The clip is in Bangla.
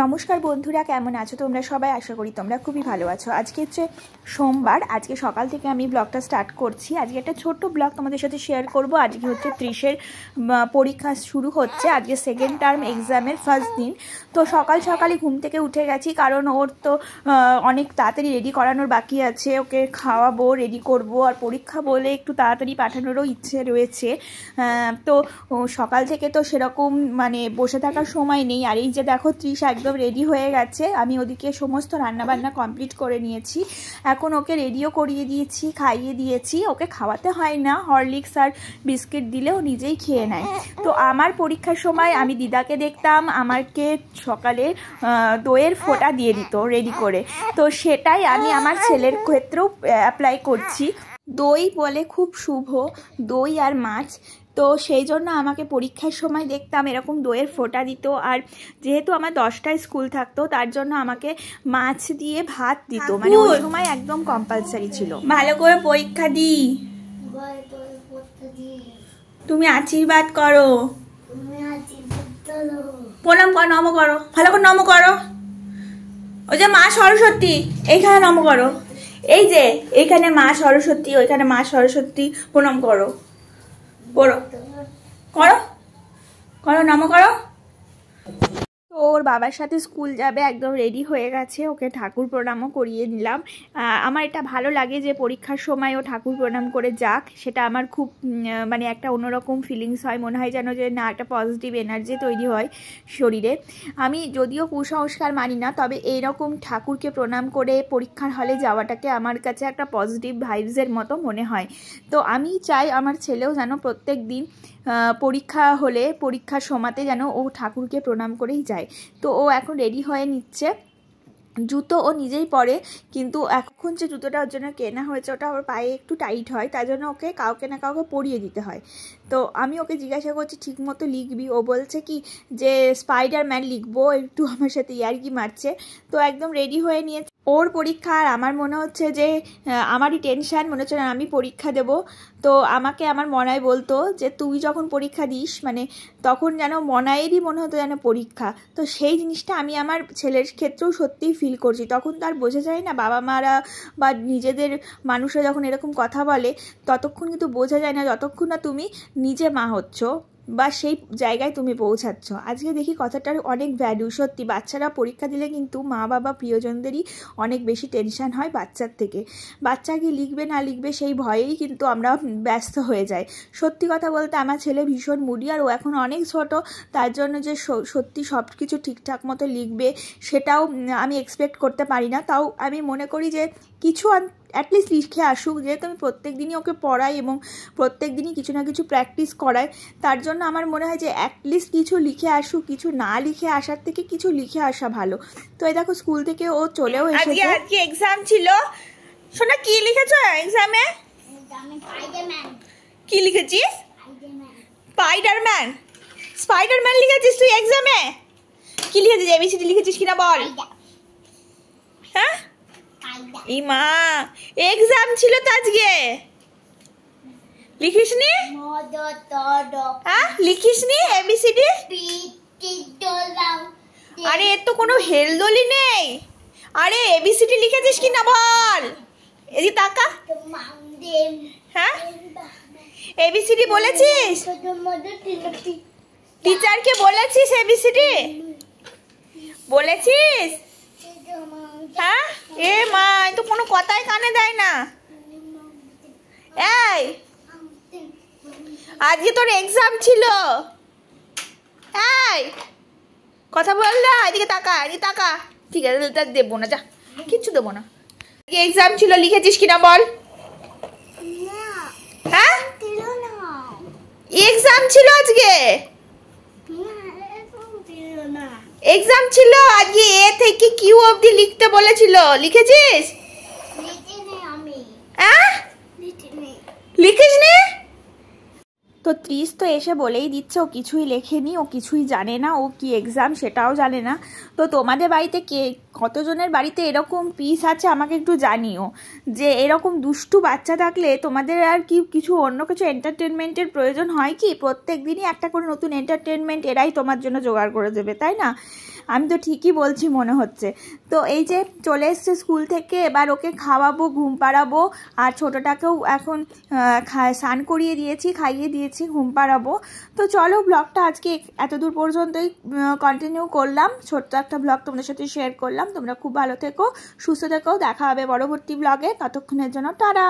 নমস্কার বন্ধুরা, কেমন আছো তোমরা সবাই? আশা করি তোমরা খুবই ভালো আছো। আজকে হচ্ছে সোমবার, আজকে সকাল থেকে আমি ব্লগটা স্টার্ট করছি। আজকে একটা ছোট্ট ব্লগ তোমাদের সাথে শেয়ার করব। আজকে হচ্ছে 30-এর পরীক্ষা শুরু হচ্ছে, আজকে সেকেন্ড টার্ম এক্সামের ফার্স্ট দিন। তো সকাল সকালই ঘুম থেকে উঠে গেছি, কারণ ওর তো অনেক তাড়াতাড়ি রেডি করানোর বাকি আছে। ওকে খাওয়াবো, রেডি করব, আর পরীক্ষা বলে একটু তাড়াতাড়ি পাঠানোরও ইচ্ছে রয়েছে। তো সকাল থেকে তো সেরকম মানে বসে থাকার সময় নেই। আর এই যে দেখো, 30 একদম রেডি হয়ে গেছে। আমি ওদিকে সমস্ত রান্নাবান্না কমপ্লিট করে নিয়েছি। এখন ওকে রেডিও করিয়ে দিয়েছি, খাইয়ে দিয়েছি। ওকে খাওয়াতে হয় না, হরলিক্স আর বিস্কিট দিলেও নিজেই খেয়ে নেয়। তো আমার পরীক্ষার সময় আমি দিদাকে দেখতাম আমাকে সকালে দইয়ের ফোঁটা দিয়ে দিত রেডি করে। তো সেটাই আমি আমার ছেলের ক্ষেত্রেও অ্যাপ্লাই করছি। দই বলে খুব শুভ, দই আর মাছ। তো সেই জন্য আমাকে পরীক্ষার সময় দেখতাম এরকম দইয়ের ফোঁটা দিত। আর যেহেতু আমার 10টায় স্কুল থাকতো, তার জন্য আমাকে মাছ দিয়ে ভাত দিত, মানে ওই সময় একদম কম্পালসারি ছিল। ভালো করে পরীক্ষা দি, তুমি আশীর্বাদ করো, প্রণাম করো, নম করো, ভালো করে নম করো। ওই যে মা সরস্বতী, এইখানে নম করো। এই যে এইখানে মা সরস্বতী, ওইখানে মা সরস্বতী, প্রণাম করো, করো করো করো, নম করো। তো ওর বাবার সাথে স্কুল যাবে, একদম রেডি হয়ে গেছে। ওকে ঠাকুর প্রণামও করিয়ে নিলাম। আমার এটা ভালো লাগে যে পরীক্ষার সময় ও ঠাকুর প্রণাম করে যাক। সেটা আমার খুব মানে একটা অন্যরকম ফিলিংস হয়, মনে হয় যেন যে না, একটা পজিটিভ এনার্জি তৈরি হয় শরীরে। আমি যদিও কুসংস্কার মানি না, তবে এইরকম ঠাকুরকে প্রণাম করে পরীক্ষার হলে যাওয়াটাকে আমার কাছে একটা পজিটিভ ভাইবসের মতো মনে হয়। তো আমি চাই আমার ছেলেও যেন প্রত্যেক দিন পরীক্ষা হলে পরীক্ষার সময়তে যেন ও ঠাকুরকে প্রণাম করেই যায়। তো ও এখন রেডি হয়ে নিচ্ছে। জুতো ও নিজেই পরে, কিন্তু এখন যে জুতোটা ওর জন্য কেনা হয়েছে ওটা ওর পায়ে একটু টাইট হয়, তার জন্য ওকে কাউকে না কাউকে পরিয়ে দিতে হয়। তো আমি ওকে জিজ্ঞাসা করছি ঠিক মতো লিখবি? ও বলছে কি যে স্পাইডারম্যান লিখবো, একটু আমার সাথে ইয়ার্কি মারছে। তো একদম রেডি হয়ে নিয়েছে। ওর পরীক্ষা, আর আমার মনে হচ্ছে যে আমারই টেনশান, মনে হচ্ছে না আমি পরীক্ষা দেব। তো আমাকে আমার মনায় বলতো যে তুই যখন পরীক্ষা দিস, মানে তখন যেন মনায়েরই মনে হতো যেন পরীক্ষা। তো সেই জিনিসটা আমি আমার ছেলের ক্ষেত্রেও সত্যিই ফিল করছি। তখন তো আর বোঝা যায় না, বাবা মারা বা নিজেদের মানুষরা যখন এরকম কথা বলে ততক্ষণ কিন্তু বোঝা যায় না, যতক্ষণ না তুমি নিজে মা হচ্ছ বা সেই জায়গায় তুমি পৌঁছাচ্ছ। আজকে দেখি কথাটার অনেক ভ্যালু। সত্যি বাচ্চারা পরীক্ষা দিলে কিন্তু মা বাবা প্রিয়জনদেরই অনেক বেশি টেনশান হয় বাচ্চার থেকে। বাচ্চা কি লিখবে না লিখবে সেই ভয়েই কিন্তু আমরা ব্যস্ত হয়ে যাই। সত্যি কথা বলতে আমার ছেলে ভীষণ মুডি, আর ও এখন অনেক ছোট, তার জন্য যে সত্যি সব কিছু ঠিকঠাক মতো লিখবে সেটাও আমি এক্সপেক্ট করতে পারি না। তাও আমি মনে করি যে কিছু অ্যাটলিস্ট লিখে আসুক, যেহেতু আমি প্রত্যেক দিনই ওকে পড়াই এবং প্রত্যেক দিনই কিছু না কিছু প্র্যাকটিস করাই। তার জন্য আমার মনে হয় যে অ্যাটলিস্ট কিছু লিখে আসুক, কিছু না লিখে আসার থেকে কিছু লিখে আসা ভালো। তো এই দেখো স্কুল থেকে ও চলেও এসেছে। আজকে এক্সাম ছিল। শোনা, কি লিখেছো এক্সামে? কি লিখেছিস? স্পাইডারম্যান। স্পাইডারম্যান লিখেছিস তুই এক্সামে? কি লিখেছিস? এবিসিডি লিখেছিস কিনা বল। হ্যাঁ, এই মা, এক্সাম ছিল তো আজকে, লিখিসনি? হ্যাঁ, লিখিসনি এবিসিডি? আরে এর তো কোনো হেলদোলি নেই। আরে এবিসিডি লিখেছিস কিনা বল, এদিকে তাকা। হ্যাঁ, এবিসিডি বলেছিস? টিচারকে বলেছিস এবিসিডি? বলেছিস? হ্যাঁ, এ মা, তো কোনো কথাই কানে দেয় না। এই, আজকে তোর এক্সাম ছিল। এই, কথা বল না, এদিকে তাকা, এদিকে তাকা। ঠিক আছে, দেবো না, যা, কিচ্ছু দেবো না। এক্সাম ছিল, লিখেছিস কিনা বল। হ্যাঁ, এক্সাম ছিল আজকে, এক্সাম ছিল আজকে। এ থেকে কিউ অবধি লিখতে বলেছিল, লিখেছিস? হ্যাঁ, লিখিসনি? তো 30 তো এসে বলেই দিচ্ছে ও কিছুই লেখেনি, ও কিছুই জানে না, ও কি এক্সাম সেটাও জানে না। তো তোমাদের বাড়িতে কতজনের বাড়িতে এরকম পিস আছে আমাকে একটু জানিও, যে এরকম দুষ্টু বাচ্চা থাকলে তোমাদের আর কি কিছু অন্য কিছু এন্টারটেনমেন্টের প্রয়োজন হয় কি? প্রত্যেক দিনই একটা করে নতুন এন্টারটেনমেন্ট এরাই তোমার জন্য জোগাড় করে দেবে, তাই না? আমি তো ঠিকই বলছি মনে হচ্ছে। তো এই যে চলে এসছে স্কুল থেকে, এবার ওকে খাওয়াবো, ঘুম পাড়াবো, আর ছোটোটাকেও এখন স্নান করিয়ে দিয়েছি, খাইয়ে দিয়েছি, ঘুম পাড়াবো। তো চলো ব্লগটা আজকে এতদূর পর্যন্তই কন্টিনিউ করলাম, ছোট্ট একটা ব্লগ তোমাদের সাথে শেয়ার করলাম। তোমরা খুব ভালো থেকো, সুস্থ থেকো, দেখা হবে পরবর্তী ব্লগে। ততক্ষণের জন্য টাটা।